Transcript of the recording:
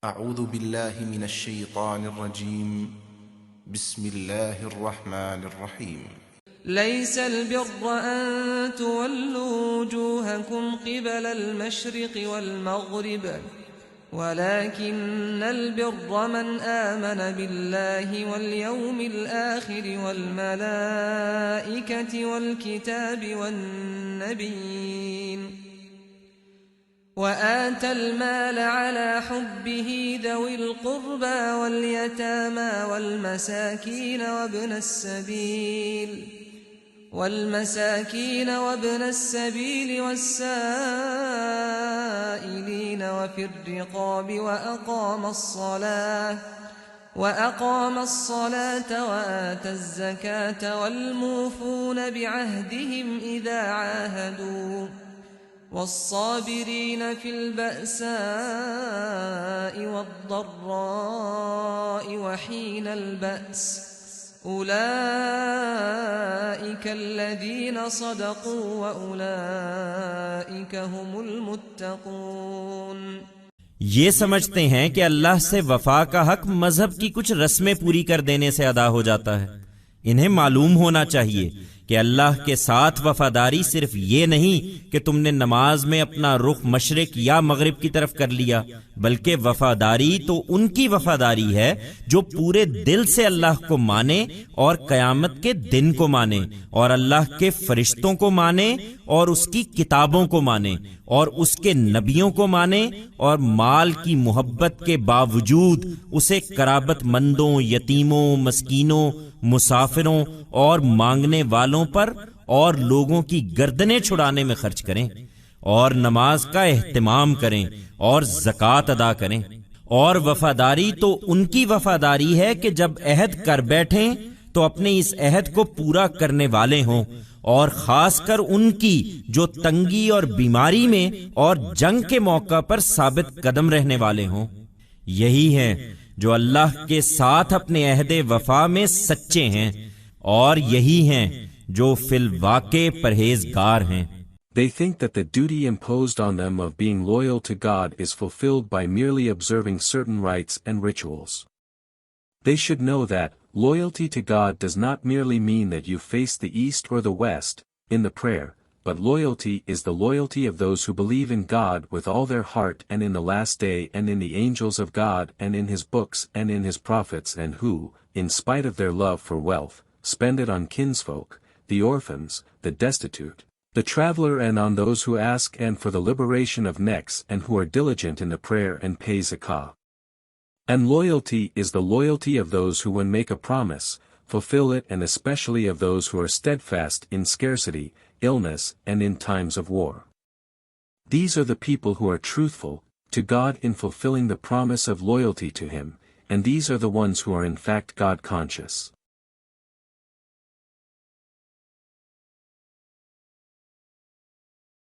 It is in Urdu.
أعوذ بالله من الشيطان الرجيم. بسم الله الرحمن الرحيم. ليس البر أن تولوا وجوهكم قبل المشرق والمغرب ولكن البر من آمن بالله واليوم الآخر والملائكة والكتاب والنبيين وآتى المال على حبه ذوي القربى واليتامى والمساكين وابن السبيل والسائلين وفي الرقاب وأقام الصلاة وآتى الزكاة والموفون بعهدهم إذا عاهدوا والصابرين في البأساء والضراء وحين البأس أولئك الذين صدقوا وأولئك هم المتقون۔ یہ سمجھتے ہیں کہ اللہ سے وفا کا حق مذہب کی کچھ رسمیں پوری کر دینے سے ادا ہو جاتا ہے۔ انہیں معلوم ہونا چاہیے کہ اللہ کے ساتھ وفاداری صرف یہ نہیں کہ تم نے نماز میں اپنا رخ مشرق یا مغرب کی طرف کر لیا، بلکہ وفاداری تو ان کی وفاداری ہے جو پورے دل سے اللہ کو مانے اور قیامت کے دن کو مانے اور اللہ کے فرشتوں کو مانے اور اس کی کتابوں کو مانے اور اس کے نبیوں کو مانے اور مال کی محبت کے باوجود اسے قرابت مندوں، یتیموں، مسکینوں، مسافروں اور مانگنے والوں پر اور لوگوں کی گردنیں چھڑانے میں خرچ کریں اور نماز کا اہتمام کریں اور زکوٰۃ ادا کریں۔ اور وفاداری تو ان کی وفاداری ہے کہ جب عہد کر بیٹھیں تو اپنے اس عہد کو پورا کرنے والے ہوں، اور خاص کر ان کی جو تنگی اور بیماری میں اور جنگ کے موقع پر ثابت قدم رہنے والے ہوں۔ یہی ہیں جو اللہ کے ساتھ اپنے عہد وفا میں سچے ہیں، اور یہی ہیں جو فی الواقع پرہیزگار ہیں۔ They think that the duty imposed on them of being loyal to God is fulfilled by merely observing certain rites and rituals. They should know that loyalty to God does not merely mean that you face the east or the west in the prayer, but loyalty is the loyalty of those who believe in God with all their heart and in the last day and in the angels of God and in His books and in His prophets, and who, in spite of their love for wealth, spend it on kinsfolk, the orphans, the destitute, the traveler, and on those who ask, and for the liberation of necks, and who are diligent in the prayer and pay zakah. And loyalty is the loyalty of those who, when make a promise, fulfill it, and especially of those who are steadfast in scarcity, illness, and in times of war. These are the people who are truthful to God in fulfilling the promise of loyalty to Him, and these are the ones who are in fact God conscious.